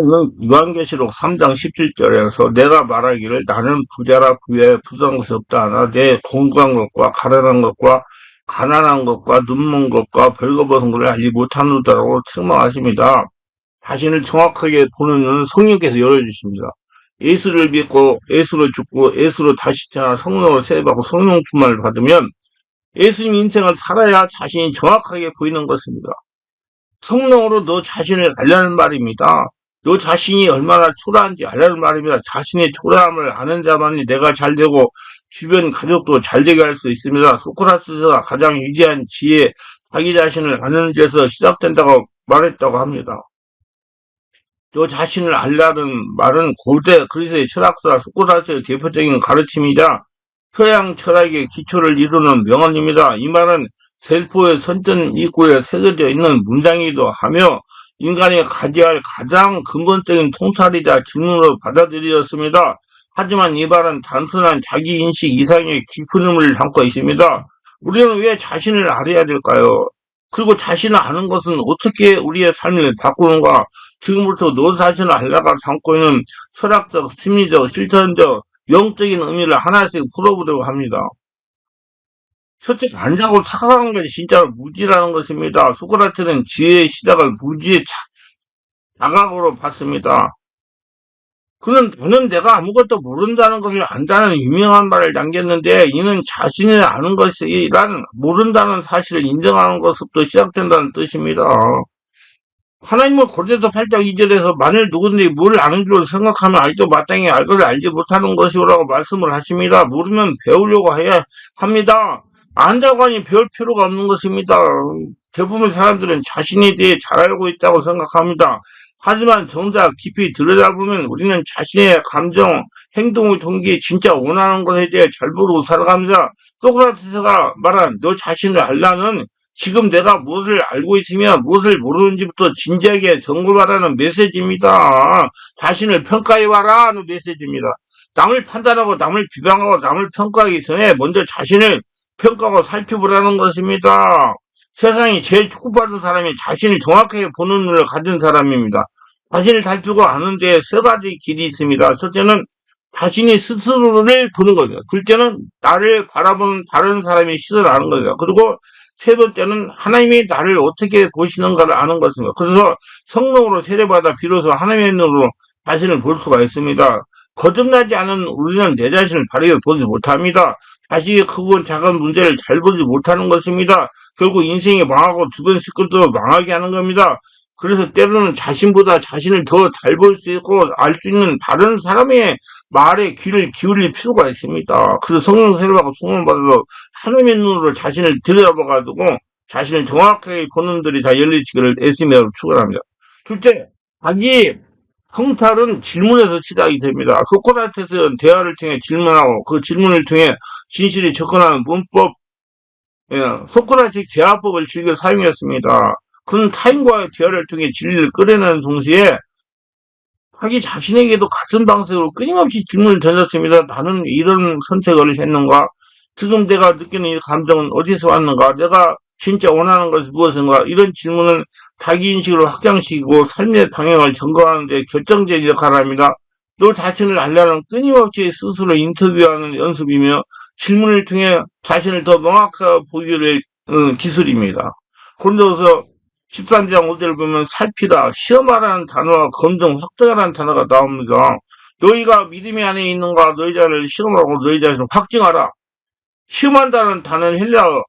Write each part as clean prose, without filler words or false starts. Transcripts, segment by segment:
이건 요한계시록 3장 17절에서 내가 말하기를 나는 부자라 부에 부정한 것이 없다 하나 내 공고한 것과 가난한 것과 눈먼 것과 벌거벗은 것을 알지 못하노다라고 책망하십니다. 자신을 정확하게 보는 눈은 성령께서 열어주십니다. 예수를 믿고 예수로 죽고 예수로 다시 태어나 성령으로 세례받고 성령 충만을 받으면 예수님 인생을 살아야 자신이 정확하게 보이는 것입니다. 성령으로 너 자신을 알려는 말입니다. 너 자신이 얼마나 초라한지 알려는 말입니다. 자신의 초라함을 아는 자만이 내가 잘되고 주변 가족도 잘되게 할 수 있습니다. 소크라테스가 가장 위대한 지혜, 자기 자신을 아는 데서 시작된다고 말했다고 합니다. 너 자신을 알라는 말은 고대 그리스의 철학자 소크라테스의 대표적인 가르침이자 서양 철학의 기초를 이루는 명언입니다. 이 말은 셀포의 선전 입구에 새겨져 있는 문장이기도 하며 인간이 가져야 할 가장 근본적인 통찰이자 질문으로 받아들여졌습니다. 하지만 이 말은 단순한 자기인식 이상의 깊은 의미를 담고 있습니다. 우리는 왜 자신을 알아야 될까요? 그리고 자신을 아는 것은 어떻게 우리의 삶을 바꾸는가? 지금부터 너 자신을 알다가 담고 있는 철학적, 심리적, 실천적, 영적인 의미를 하나씩 풀어보려고 합니다. 첫째, 안 자고 착각하는 것이 진짜로 무지라는 것입니다. 소크라테는 지혜의 시작을 무지의 자각으로 봤습니다. 그는 나는 내가 아무것도 모른다는 것을 안다는 유명한 말을 남겼는데 이는 자신이 아는 것이란 모른다는 사실을 인정하는 것부터 시작된다는 뜻입니다. 하나님은 고린도서 8장 2절에서 만일 누구든지 뭘 아는 줄 생각하면 알죠 마땅히 알거를 알지 못하는 것이오라고 말씀을 하십니다. 모르면 배우려고 해야 합니다. 안다고 하니 배울 필요가 없는 것입니다. 대부분 사람들은 자신에 대해 잘 알고 있다고 생각합니다. 하지만 정작 깊이 들여다보면 우리는 자신의 감정, 행동의 동기, 진짜 원하는 것에 대해 잘 모르고 살아갑니다. 소크라테스가 말한 너 자신을 알라는 지금 내가 무엇을 알고 있으며 무엇을 모르는지부터 진지하게 점검하라는 메시지입니다. 자신을 평가해봐라 하는 메시지입니다. 남을 판단하고 남을 비방하고 남을 평가하기 전에 먼저 자신을 평가하고 살펴보라는 것입니다. 세상이 제일 축복받은 사람이 자신을 정확하게 보는 눈을 가진 사람입니다. 자신을 살피고 아는 데 세 가지 길이 있습니다. 첫째는 자신이 스스로를 보는 겁니다. 둘째는 나를 바라보는 다른 사람의 시선을 아는 겁니다. 그리고 세 번째는 하나님이 나를 어떻게 보시는가를 아는 것입니다. 그래서 성령으로 세례받아 비로소 하나님의 눈으로 자신을 볼 수가 있습니다. 거듭나지 않은 우리는 내 자신을 바르게 보지 못합니다. 자신의 크고 작은 문제를 잘 보지 못하는 것입니다. 결국 인생이 망하고 주변 식구도 망하게 하는 겁니다. 그래서 때로는 자신보다 자신을 더 잘 볼 수 있고 알 수 있는 다른 사람의 말에 귀를 기울일 필요가 있습니다. 그래서 성령 세례받고 성령 받아서 하나님의 눈으로 자신을 들여다봐가지고 자신을 정확하게 보는 들이 다 열리시기를 애쓰며 축원합니다. 둘째, 자기 성찰은 질문에서 시작이 됩니다. 소크라테스는 대화를 통해 질문하고 그 질문을 통해 진실이 접근하는 문법, 소크라틱 대화법을 즐겨 사용했습니다. 그는 타인과의 대화를 통해 진리를 끌어내는 동시에 자기 자신에게도 같은 방식으로 끊임없이 질문을 던졌습니다. 나는 이런 선택을 했는가? 지금 내가 느끼는 이 감정은 어디서 왔는가? 내가 진짜 원하는 것이 무엇인가? 이런 질문은 자기인식을 확장시키고 삶의 방향을 점검하는 데 결정적인 역할을 합니다. 너 자신을 알려는 끊임없이 스스로 인터뷰하는 연습이며 질문을 통해 자신을 더 명확하게 보기를 기술입니다. 고린도서 13장 5절을 보면 살피다, 시험하라는 단어와 검증, 확정하라는 단어가 나옵니다. 너희가 믿음이 안에 있는가 너희 자를 시험하고 너희 자신을 확증하라. 시험한다는 단어는 헬라어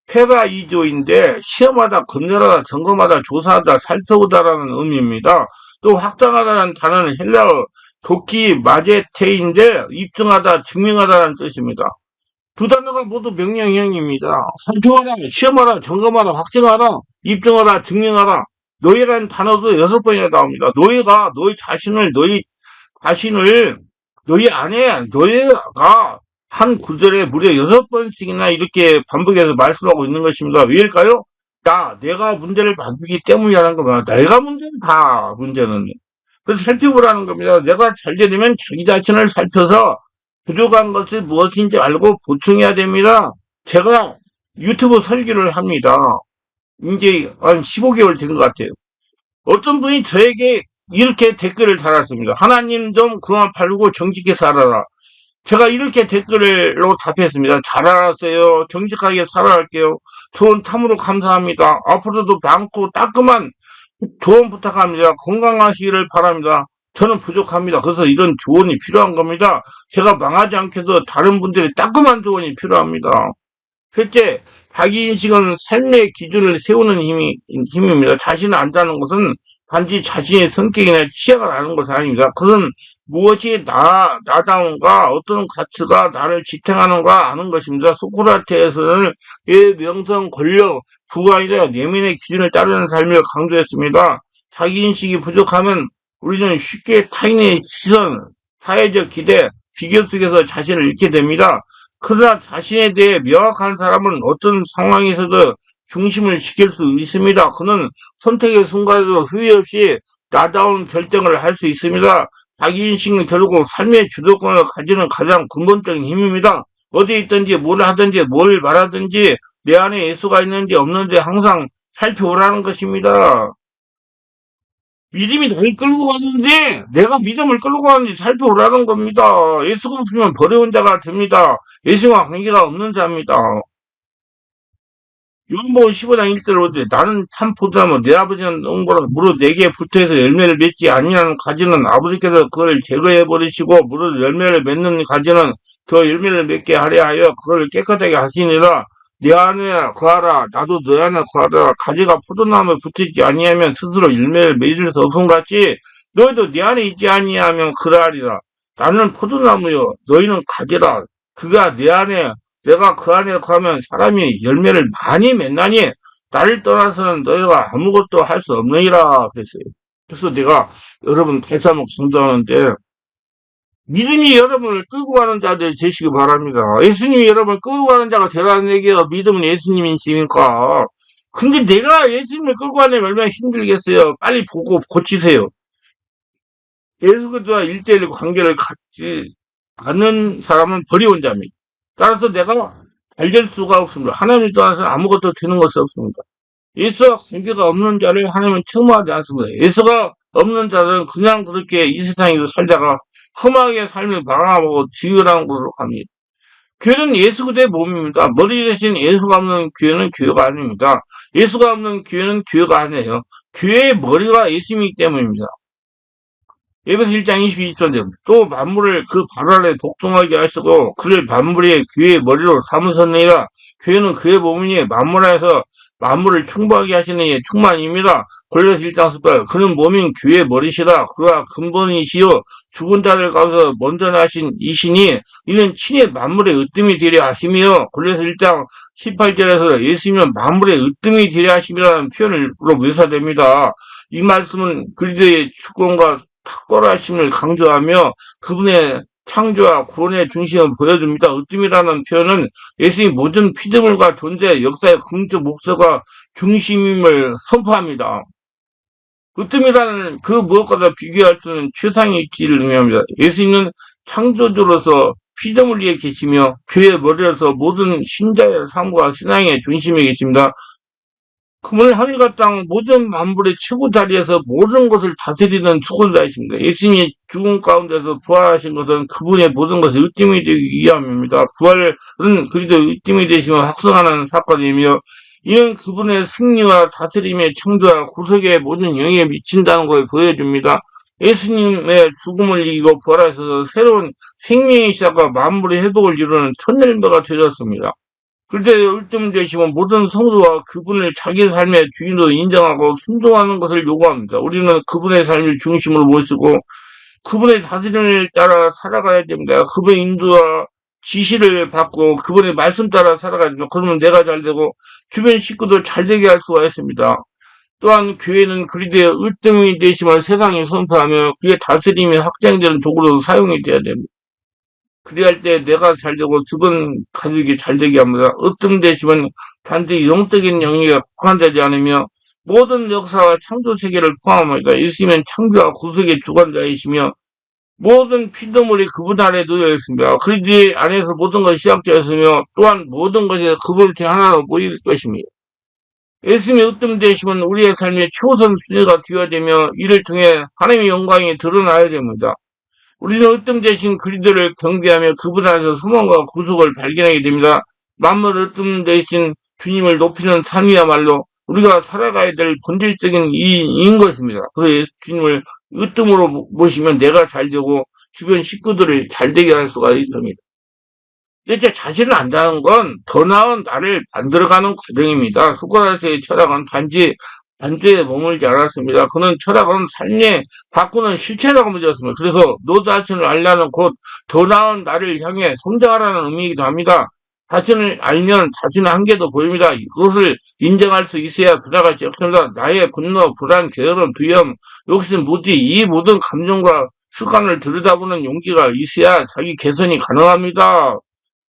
페라이조인데 시험하다, 검열하다, 점검하다, 조사하다, 살펴보다라는 의미입니다. 또 확정하다는 단어는 헬라어 도키 마제테인데 입증하다, 증명하다는 뜻입니다. 두 단어가 모두 명령형입니다. 살펴봐라, 시험하라, 점검하라, 확증하라, 입증하라, 증명하라. 너희라는 단어도 6번이나 나옵니다. 너희가 너희 자신을 너희 안에 너희가 한 구절에 무려 6번씩이나 이렇게 반복해서 말씀하고 있는 것입니다. 왜일까요? 내가 문제를 만들기 때문이라는 겁니다. 내가 문제는 문제는. 그래서 살펴보라는 겁니다. 내가 잘 되려면 자기 자신을 살펴서 부족한 것이 무엇인지 알고 보충해야 됩니다. 제가 유튜브 설교를 합니다. 이제 한 15개월 된 것 같아요. 어떤 분이 저에게 이렇게 댓글을 달았습니다. 하나님 좀 그만 팔고 정직히 살아라. 제가 이렇게 댓글로 답했습니다. 잘 알았어요. 정직하게 살아갈게요. 조언 참으로 감사합니다. 앞으로도 많고 따끔한 조언 부탁합니다. 건강하시기를 바랍니다. 저는 부족합니다. 그래서 이런 조언이 필요한 겁니다. 제가 망하지 않게도 다른 분들의 따끔한 조언이 필요합니다. 셋째, 자기인식은 삶의 기준을 세우는 힘입니다. 자신을 안다는 것은 단지 자신의 성격이나 취향을 아는 것이 아닙니다. 그것은 무엇이 나다운가, 어떤 가치가 나를 지탱하는가 아는 것입니다. 소크라테스는 의 명성, 권력, 부가 아니라 내면의 기준을 따르는 삶을 강조했습니다. 자기인식이 부족하면 우리는 쉽게 타인의 시선, 사회적 기대, 비교 속에서 자신을 잃게 됩니다. 그러나 자신에 대해 명확한 사람은 어떤 상황에서도 중심을 지킬 수 있습니다. 그는 선택의 순간에도 후회 없이 나다운 결정을 할 수 있습니다. 자기인식은 결국 삶의 주도권을 가지는 가장 근본적인 힘입니다. 어디에 있든지 뭘 하든지 뭘 말하든지 내 안에 예수가 있는지 없는지 항상 살펴보라는 것입니다. 믿음이 나를 끌고 가는지 내가 믿음을 끌고 가는지 살펴보라는 겁니다. 예수가 없으면 버려온 자가 됩니다. 예수와 관계가 없는 자입니다. 요한복음 15장 1절 5절 나는 참 포도나무 내 아버지는 엉거라 무릇 내게 붙어서 열매를 맺지 아니하는 가지는 아버지께서 그걸 제거해 버리시고 무릇 열매를 맺는 가지는 더 열매를 맺게 하려 하여 그걸 깨끗하게 하시니라. 내 안에 거하라 나도 너 안에 거하라. 가지가 포도나무에 붙이지 아니하면 스스로 열매를 맺을 수 없음 같이 너희도 내 안에 있지 아니하면 그러하리라. 나는 포도나무요 너희는 가지라. 그가 내 안에 내가 그 안에 거하면 사람이 열매를 많이 맺나니 나를 떠나서는 너희가 아무것도 할 수 없느니라 그랬어요. 그래서 내가 여러분 다시 한번 강조하는데 믿음이 여러분을 끌고 가는 자들 되시기 바랍니다. 예수님이 여러분을 끌고 가는 자가 되라는 얘기가 믿음은 예수님이십니까? 근데 내가 예수님을 끌고 가려면 얼마나 힘들겠어요. 빨리 보고 고치세요. 예수 그리스도와 1대1 관계를 갖지 않는 사람은 버려온 자입니다. 따라서 내가 잘 될 수가 없습니다. 하나님 떠나서 아무것도 되는 것이 없습니다. 예수와 관계가 없는 자를 하나님은 혐오하지 않습니다. 예수가 없는 자들은 그냥 그렇게 이 세상에서 살다가 험하게 삶을 방황하고 지으라는 곳으로 갑니다. 교회는 예수 그대의 몸입니다. 머리 대신 예수가 없는 교회는 교회가 아닙니다. 예수가 없는 교회는 교회가 아니에요. 교회의 머리가 예수이기 때문입니다. 에베소 1장 22절 또 만물을 그 발 아래 복종하게 하시고 그를 만물의 교회의 머리로 삼으셨느니라. 교회는 그의 몸이니 만물 안에서 만물을 충분하게 하시는 이의 충만입니다. 골로새 1장 18 그는 몸인 교회의 머리시라. 그가 근본이시요 죽은 자들 가운데서 먼저 나신 이시니 이는 친히 만물의 으뜸이 되려 하심이요. 골로새 1장 18절에서 예수님은 만물의 으뜸이 되려 하심이라는 표현으로 묘사됩니다. 이 말씀은 그리스도의 주권과 탁월하심을 강조하며 그분의 창조와 구원의 중심을 보여줍니다. 으뜸이라는 표현은 예수의 모든 피조물과 존재, 역사의 궁극적 목표가 중심임을 선포합니다. 으뜸이라는 그 무엇과도 비교할 수 없는 최상의 위치를 의미합니다. 예수님은 창조주로서 피조물 위에 계시며 교회의 머리로서 모든 신자의 삶과 신앙의 중심에 계십니다. 그분은 하늘과 땅 모든 만물의 최고 자리에서 모든 것을 다스리는 주권자이십니다. 예수님이 죽음 가운데서 부활하신 것은 그분의 모든 것이 으뜸이 되기 위함입니다. 부활은 그리스도의 으뜸이 되시며 확성하는 사건이며 이는 그분의 승리와 다스림의 창조와 구속의 모든 영향에 미친다는 것을 보여줍니다. 예수님의 죽음을 이기고 부활하셔서 새로운 생명의 시작과 만물의 회복을 이루는 첫 열매가 되셨습니다. 그때 을뜸되시면 모든 성도와 그분을 자기 삶의 주인으로 인정하고 순종하는 것을 요구합니다. 우리는 그분의 삶을 중심으로 모시고 그분의 다스림을 따라 살아가야 됩니다. 그분의 인도와 지시를 받고 그분의 말씀 따라 살아가야 됩니다. 그러면 내가 잘 되고 주변 식구도 잘 되게 할 수가 있습니다. 또한 교회는 그리스도의 을뜸이 되심을 세상에 선포하며 그의 다스림이 확장되는 도구로 사용이 되어야 됩니다. 그리할 때 내가 잘 되고 주변 가족이 잘 되게 합니다. 으뜸되시면 단지 영적인 영역에 국한되지 않으며 모든 역사와 창조 세계를 포함합니다. 예수님은 창조와 구속의 주관자이시며 모든 피조물이 그분 아래 놓여 있습니다. 그리스도 안에서 모든 것이 시작되었으며 또한 모든 것이 그분을 통해 하나로 모일 것입니다. 예수님의 으뜸 되심은 우리의 삶의 최우선 순위가 되어야 되며 이를 통해 하나님의 영광이 드러나야 됩니다. 우리는 으뜸 되신 그리스도를 경배하며 그분 안에서 소망과 구속을 발견하게 됩니다. 만물 으뜸 되신 주님을 높이는 삶이야말로 우리가 살아가야 될 본질적인 이인 것입니다. 그래서 예수 주님을 으뜸으로 모시면 내가 잘 되고 주변 식구들을 잘 되게 할 수가 있습니다. 이제 자신을 안다는 건 더 나은 나를 만들어가는 과정입니다. 소크라테스의 철학은 단지 안주에 머물지 않았습니다. 그는 철학은 삶의 바꾸는 실체라고 묻었습니다. 그래서 너 자신을 알려는 곧 더 나은 나를 향해 성장하라는 의미이기도 합니다. 자신을 알면 자신의 한계도 보입니다. 이것을 인정할 수 있어야 변화가 없습니다. 나의 분노, 불안, 게으름, 두려움, 욕심, 무지 이 모든 감정과 습관을 들여다보는 용기가 있어야 자기 개선이 가능합니다.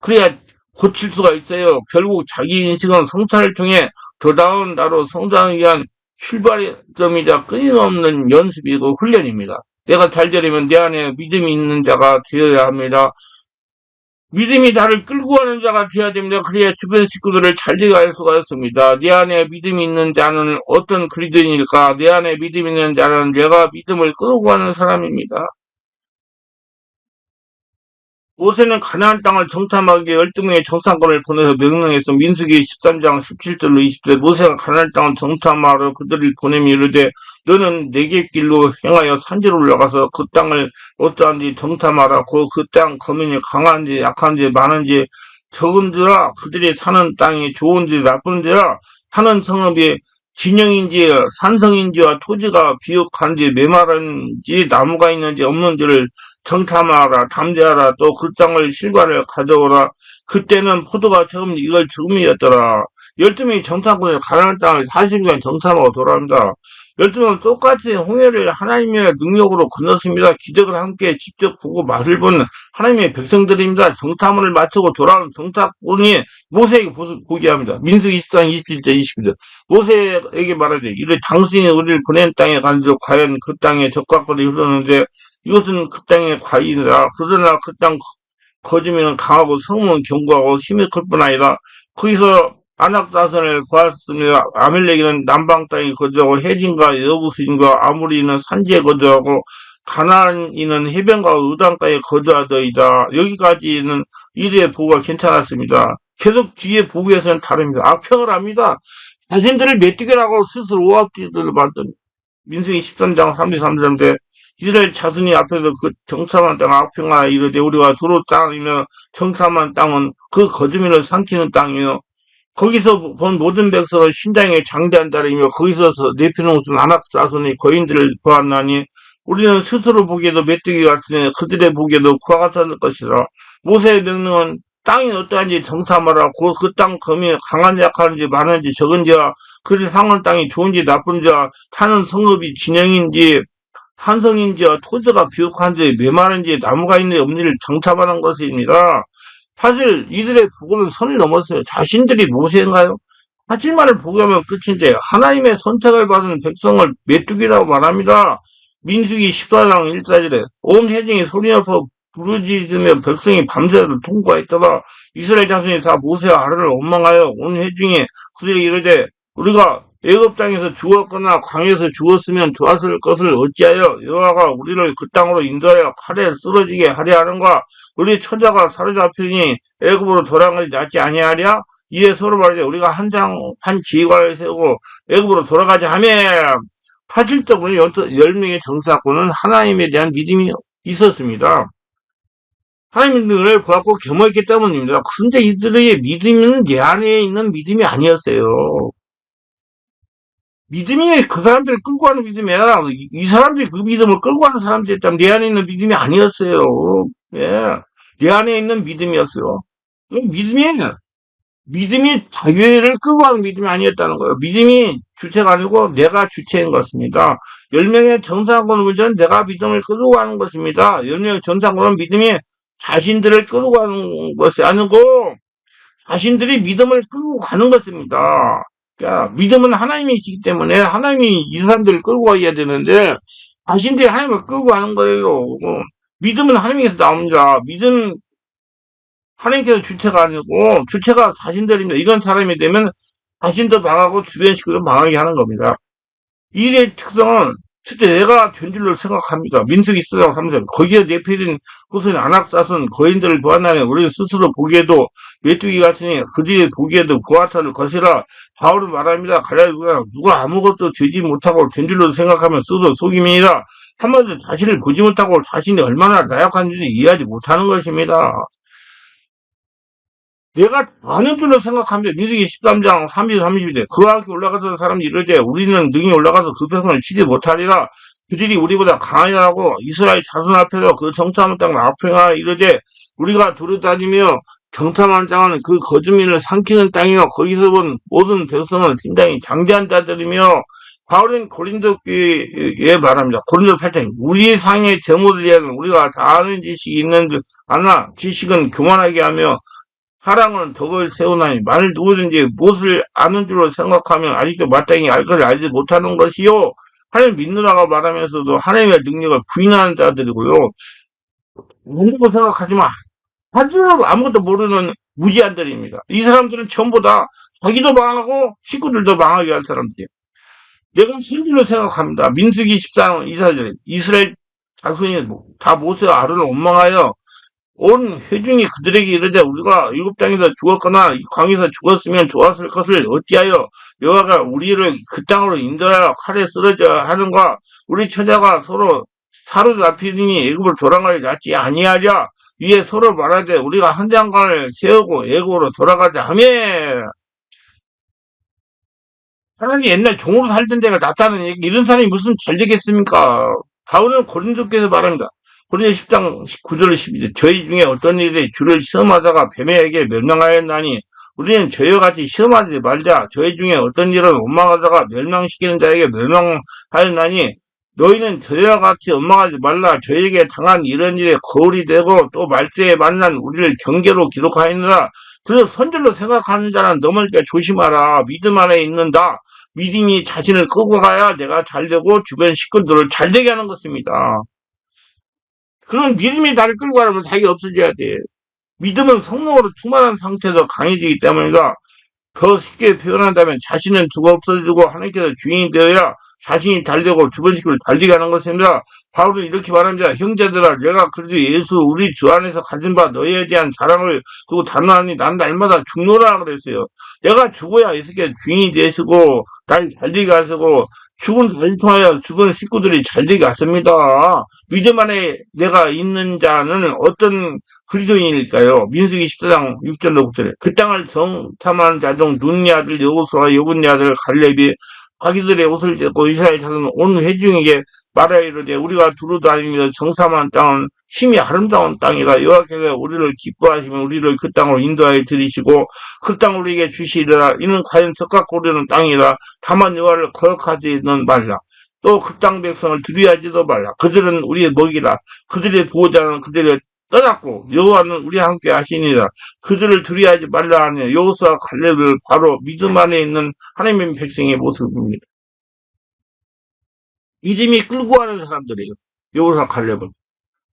그래야 고칠 수가 있어요. 결국 자기 인식은 성찰을 통해 더 나은 나로 성장하기 위한 출발점이자 끊임없는 연습이고 훈련입니다. 내가 잘 되려면 내 안에 믿음이 있는 자가 되어야 합니다. 믿음이 나를 끌고 가는 자가 되어야 됩니다. 그래야 주변 식구들을 잘 되게 할 수가 있습니다. 내 안에 믿음이 있는 자는 어떤 그리스도인일까? 내 안에 믿음이 있는 자는 내가 믿음을 끌고 가는 사람입니다. 모세는 가나안 땅을 정탐하기 위해 12명의 정탐꾼을 보내서 명령했어. 민수기 13장 17절로 20절 모세가 가나안 땅을 정탐하러 그들을 보내며 이르되 너는 네개 길로 행하여 산지로 올라가서 그 땅을 어떠한지 정탐하라. 그 땅 거민이 강한지 약한지 많은지 적은지라 그들이 사는 땅이 좋은지 나쁜지라 사는 성읍이 진영인지 산성인지와 토지가 비옥한지 메마른지 나무가 있는지 없는지를 정탐하라 담대하라 또 그 땅을 실과를 가져오라. 그때는 포도가 처음 이걸 즈음이었더라. 12명이 정탐꾼이 가나안 땅을 40일간 정탐하고 돌아옵니다. 12명은 똑같이 홍해를 하나님의 능력으로 건넜습니다. 기적을 함께 직접 보고 맛을 본 하나님의 백성들입니다. 정탐을 마치고 돌아온 정탐꾼이 모세에게 보고합니다. 민수기 24장 27절 20절 모세에게 말하되 이를 당신이 우리를 보낸 땅에 간즉 과연 그 땅에 적과꿀이 흐르는데 이것은 그 땅의 과일이라. 그러나 그 땅 거주민은 강하고 성은 견고하고 힘이 클 뿐 아니라 거기서 아낙 자손을 보았으며 아멜렉이는 남방 땅에 거주하고 해진과 여부스인과 아모리는 산지에 거주하고 가나안인은 해변과 의당 땅에 거주하더이다. 여기까지는 이들의 보고가 괜찮았습니다. 계속 뒤에 보고에서는 다릅니다. 악평을 합니다. 자신들을 메뚜기라고 스스로 오합지들을 만든 민수기 13장 33절인데 이스라엘 자손이 앞에서 그 정탐한 땅 악평하라 이르되 우리가 두루 땅이며 정탐한 땅은 그 거주민을 삼키는 땅이며 거기서 본 모든 백성은 신장에 장대한 자리이며 거기서 내피는 옷은 아낙 자손이 거인들을 보았나니 우리는 스스로 보기에도 메뚜기 같으니 그들의 보기에도 구와 같았을 것이라. 모세의 명령은 땅이 어떠한지 정탐하라. 곧 그 땅 검이 강한지 약한지 많은지 적은지와 그리 상한 땅이 좋은지 나쁜지와 사는 성읍이 진영인지 산성인지와 토지가 비옥한지 메마른지 나무가 있는지 없는지를 정탐하는 것입니다. 사실 이들의 보고는 선을 넘었어요. 자신들이 모세인가요? 하칠만을 보고하면 끝인데 하나님의 선택을 받은 백성을 메뚜기라고 말합니다. 민수기 14장 1절에 온 회중이 소리내서 부르짖으며 백성이 밤새도록 통과했더라. 이스라엘 자손이 다 모세와 아론을 원망하여 온 회중이 그들에게 이르되 우리가 애굽 땅에서 죽었거나 광야에서 죽었으면 좋았을 것을 어찌하여 여호와가 우리를 그 땅으로 인도하여 칼에 쓰러지게 하려 하는가? 우리 처자가 사로잡히니 애굽으로 돌아간 것이 낫지 아니하랴? 이에 서로 말하되 우리가 한 지휘관을 세우고 애굽으로 돌아가자 하며 사실적으로 10명의 정사꾼은 하나님에 대한 믿음이 있었습니다. 하나님의 능력을 보았고 겸허했기 때문입니다. 근데 이들의 믿음은 내 안에 있는 믿음이 아니었어요. 믿음이 그 사람들을 끌고 가는 믿음이야. 이 사람들이 그 믿음을 끌고 가는 사람들이었다면 내 안에 있는 믿음이 아니었어요. 예. 내 안에 있는 믿음이었어요. 믿음이 자기를 끌고 가는 믿음이 아니었다는 거예요. 믿음이 주체가 아니고 내가 주체인 것입니다. 10명의 정상권 문제는 내가 믿음을 끌고 가는 것입니다. 10명의 정상권은 믿음이 자신들을 끌고 가는 것이 아니고 자신들이 믿음을 끌고 가는 것입니다. 그러니까 믿음은 하나님이시기 때문에 하나님이 이 사람들을 끌고 가야 되는데 자신들이 하나님을 끌고 가는 거예요. 믿음은 하나님께서 나옵니다. 믿음 하나님께서 주체가 아니고 주체가 자신들입니다. 이런 사람이 되면 자신도 망하고 주변 식구도 망하게 하는 겁니다. 일의 특성은 실제 내가 된 줄로 생각합니다. 민숙이 쓰라고 합니다. 거기에 내피된 후손 안악사손 거인들을 보았나니 우리 스스로 보기에도 메뚜기 같으니 그들이 보기에도 고아차를 것이라 바울은 말합니다. 갈라디아 누가 아무것도 되지 못하고 된 줄로 생각하면 스스로 속임이니라. 한마디로 자신을 보지 못하고 자신이 얼마나 나약한지 이해하지 못하는 것입니다. 내가 아는 줄로 생각합니다. 민수기 13장 30, 32대. 그와 함께 올라가서 사람이 이르되 우리는 능히 올라가서 그 백성을 치지 못하리라. 그들이 우리보다 강하니라고 이스라엘 자손 앞에서 그 정탐한 땅을 악평하여 이르되 우리가 두루다니며 정탐한 땅은 그 거주민을 삼키는 땅이요 거기서 본 모든 백성은 굉장히 장대한 자들이며 바울은 고린도교에 말합니다. 고린도 8장 우리 상의 제모들 이야기는 우리가 다 아는 지식이 있는 줄 아나 지식은 교만하게 하며 사랑은 덕을 세우나니 만일 누구든지 무엇을 아는 줄로 생각하면 아직도 마땅히 알 것을 알지 못하는 것이요 하나님 믿느라고 말하면서도 하나님의 능력을 부인하는 자들이고요. 모르고 생각하지 마. 하지만 아무것도 모르는 무지한들입니다. 이 사람들은 전부 다 자기도 망하고 식구들도 망하게 할 사람들이에요. 내가 선지로 생각합니다. 민수기 14장 이사절에 이스라엘 자손이 다 모세와 아론을 원망하여 온 회중이 그들에게 이르되 우리가 일곱 땅에서 죽었거나 이 광에서 죽었으면 좋았을 것을 어찌하여 여호와가 우리를 그 땅으로 인도하여 칼에 쓰러져 하는가 우리 처자가 서로 사로잡히니 애굽으로 돌아가야 낫지 아니하랴 위에 서로 말하되 우리가 한 장관을 세우고 애굽으로 돌아가자 하며 하나님 옛날 종으로 살던 데가 낫다는 얘기 이런 사람이 무슨 잘 되겠습니까? 바울은 고린도께서 말합니다. 고린도 10장 19절 12절 저희 중에 어떤 일이 주를 시험하다가 뱀에게 멸망하였나니 우리는 저희와 같이 시험하지 말자. 저희 중에 어떤 일은 원망하다가 멸망시키는 자에게 멸망하였나니 너희는 저희와 같이 원망하지 말라. 저희에게 당한 이런 일에 거울이 되고 또 말세에 만난 우리를 경계로 기록하였느라. 그래서 선절로 생각하는 자는 넘을게 조심하라. 믿음 안에 있는다. 믿음이 자신을 끌고 가야 내가 잘되고 주변 식구들을 잘되게 하는 것입니다. 그런 믿음이 나를 끌고 가려면 자기가 없어져야 돼. 믿음은 성령으로 충만한 상태에서 강해지기 때문이다. 더 쉽게 표현한다면 자신은 두고 없어지고 하나님께서 주인이 되어야 자신이 잘되고 주변 식구를 잘되게 하는 것입니다. 바울은 이렇게 말합니다. 형제들아 내가 그래도 예수 우리 주 안에서 가진 바 너희에 대한 사랑을 두고 단호하니 난 날마다 죽노라 그랬어요. 내가 죽어야 예수께서 주인이 되시고 날 잘되게 하시고 죽은 자를 통하여 주변 식구들이 잘되게 하십니다. 믿음 안에 내가 있는 자는 어떤 그리스도인일까요? 민수기 14장 6절로 9절에 그 땅을 정탐하는 자 중 눈의 아들 여호수아와 여분의 아들 갈렙이 자기들의 옷을 떼고 이스라엘 자손 온 회중에게 말하여 이르되 우리가 두루 다니며 정탐한 땅은 심히 아름다운 땅이라 여호와께서 우리를 기뻐하시면 우리를 그 땅으로 인도하여 들이시고 그 땅을 우리에게 주시리라 이는 과연 적각 고르는 땅이라 다만 여호와를 거역하지는 말라 또 그 땅 백성을 두려워하지도 말라 그들은 우리의 먹이라 그들의 보호자는 그들의 떠났고 여호와는 우리와 함께 하시니라 그들을 두려워하지 말라 하니 여호수아 갈렙을 바로 믿음 안에 있는 하나님의 백성의 모습입니다. 믿음이 끌고 가는 사람들이에요. 여호수아 갈렙은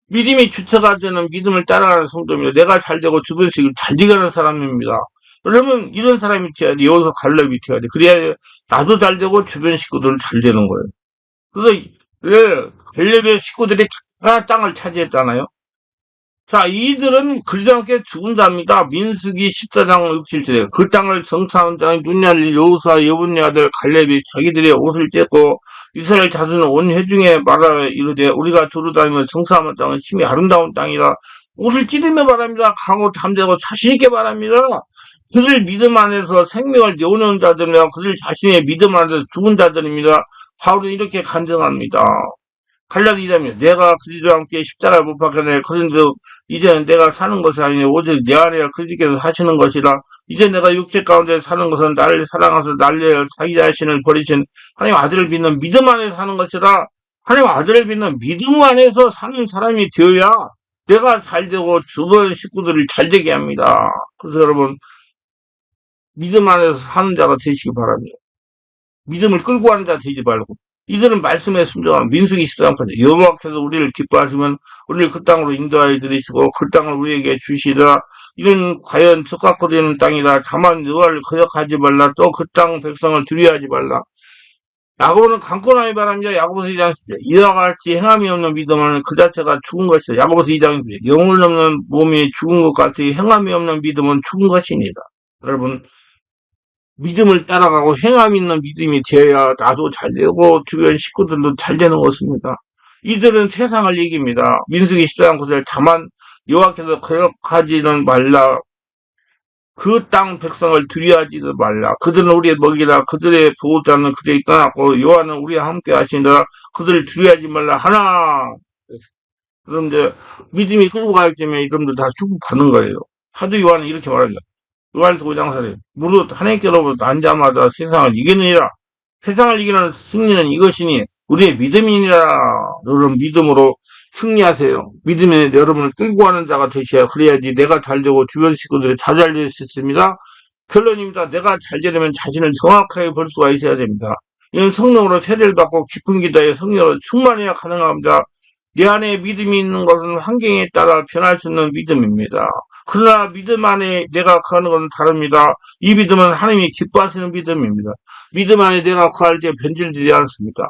믿음이 주체가 되는 믿음을 따라가는 성도입니다. 내가 잘되고 주변 식구를 잘되게 하는 사람입니다. 그러면 이런 사람이 되어야 돼. 여호수아 갈렙이 되어야 돼. 그래야 나도 잘되고 주변 식구들은 잘되는 거예요. 그래서 왜 갈렙의 식구들이 다 땅을 차지했잖아요. 자, 이들은 그리지 않게 죽은 자입니다. 민수기 14장 67절에 그 땅을 정탐한 자는 눈야를 여호수아 여분의 아들 갈렙이 자기들의 옷을 떼고 이스라엘 자손은 온 회중에 말하여 이르되 우리가 두루 다니며 정탐한 땅은 심히 아름다운 땅이라 옷을 찌르며 말합니다. 강하고 담대하고 자신있게 말합니다. 그들 믿음 안에서 생명을 내어놓은 자들이며 그들 자신의 믿음 안에서 죽은 자들입니다. 바울은 이렇게 간증합니다. 갈라디아며 내가 그리스도와 함께 십자가에 못 박혔네. 그런데 이제는 내가 사는 것이 아니니 오직 내 안에 그리스도께서 사시는 것이라. 이제 내가 육체 가운데 사는 것은 나를 사랑하셔서 날려 자기 자신을 버리신 하나님 아들을 믿는 믿음 안에 사는 것이라. 하나님 아들을 믿는 믿음 안에서 사는 사람이 되어야 내가 잘되고 주변 식구들을 잘되게 합니다. 그래서 여러분 믿음 안에서 사는 자가 되시기 바랍니다. 믿음을 끌고 가는 자 되지 말고 이들은 말씀에 순종한 민수기 13편 여호와께서 우리를 기뻐하시면 우리를 그 땅으로 인도하여 들이시고 그 땅을 우리에게 주시더라. 이는 과연 적각고 되는 땅이다. 다만 여호와를 거역하지 말라. 또 그 땅 백성을 두려워하지 말라. 야고보는 강권하기 바랍니다. 야고보서 2장 10절. 이와 같이 행함이 없는 믿음은 그 자체가 죽은 것이다. 야고보서 2장 10절. 영을 없는 몸이 죽은 것 같이 행함이 없는 믿음은 죽은 것이니다. 여러분, 믿음을 따라가고 행함 있는 믿음이 되어야 나도 잘 되고 주변 식구들도 잘 되는 것입니다. 이들은 세상을 이깁니다. 민수기 14장 9절. 다만 여호와께서 거역하지는 말라. 그 땅 백성을 두려워하지도 말라. 그들은 우리의 먹이라. 그들의 보호자는 그들이 떠났고 여호와는 우리와 함께 하시니라. 그들을 두려워하지 말라 하나. 그럼 이제 믿음이 끌고 가기 때문에 이름들 다 축복받는 거예요. 사도 요한은 이렇게 말합니다. 요한에서 5장 4절. 무릇 하나님께로부터 난 자마다 세상을 이기느니라. 세상을 이기는 승리는 이것이니 우리의 믿음이니라. 여러분 믿음으로 승리하세요. 믿음에 여러분을 끌고 가는 자가 되셔야 그래야지 내가 잘 되고 주변 식구들이 다 잘 될 수 있습니다. 결론입니다. 내가 잘 되려면 자신을 정확하게 볼 수가 있어야 됩니다. 이는 성령으로 세례를 받고 깊은 기도에 성령으로 충만해야 가능합니다. 내 안에 믿음이 있는 것은 환경에 따라 변할 수 있는 믿음입니다. 그러나 믿음 안에 내가 구하는 것은 다릅니다. 이 믿음은 하나님이 기뻐하시는 믿음입니다. 믿음 안에 내가 구할 때 변질되지 않습니다.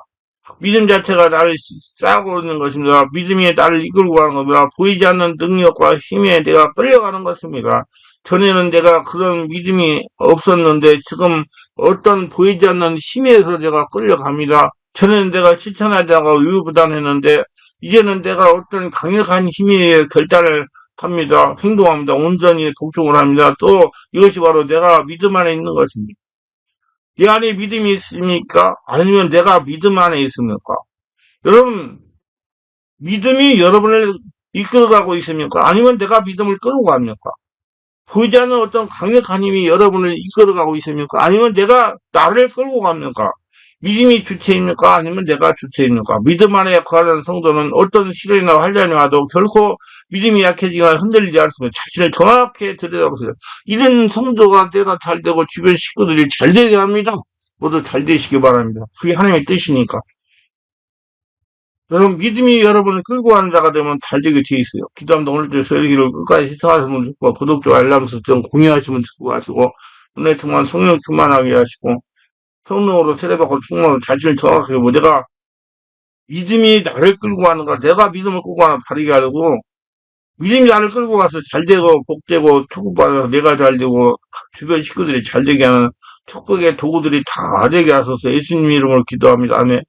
믿음 자체가 나를 쌓고 있는 것입니다. 믿음이 나를 이끌고 가는 겁니다. 보이지 않는 능력과 힘에 내가 끌려가는 것입니다. 전에는 내가 그런 믿음이 없었는데 지금 어떤 보이지 않는 힘에서 내가 끌려갑니다. 전에는 내가 실천하지 않고 우유부단했는데 이제는 내가 어떤 강력한 힘에 의해 결단을 합니다. 행동합니다. 온전히 복종을 합니다. 또 이것이 바로 내가 믿음 안에 있는 것입니다. 내 안에 믿음이 있습니까? 아니면 내가 믿음 안에 있습니까? 여러분, 믿음이 여러분을 이끌어가고 있습니까? 아니면 내가 믿음을 끌고 갑니까? 보이지 않는 어떤 강력한 힘이 여러분을 이끌어가고 있습니까? 아니면 내가 나를 끌고 갑니까? 믿음이 주체입니까? 아니면 내가 주체입니까? 믿음 안에 거하는 성도는 어떤 시련이나 환란이 와도 결코 믿음이 약해지거나 흔들리지 않습니다. 자신을 정확히 들여다보세요. 이런 성도가 내가 잘 되고 주변 식구들이 잘 되게 합니다. 모두 잘 되시기 바랍니다. 그게 하나님의 뜻이니까. 여러분 믿음이 여러분을 끌고 가는 자가 되면 잘 되게 되어 있어요. 기도합니다. 오늘도 설교를 끝까지 시청하시는 분들 있고 구독과 알람 설정 공유하시면 듣고 가시고 오늘 정말 성령 충만하게 하시고 성령으로 세례받고 충만으로 자신을 정확하게 내가 믿음이 나를 끌고 가는가 내가 믿음을 끌고 가는 다르게 하려고 믿음이 나를 끌고 가서 잘 되고 복되고 축복받아서 내가 잘 되고 주변 식구들이 잘 되게 하는 축복의 도구들이 다 되게 하소서 예수님 이름으로 기도합니다. 아멘.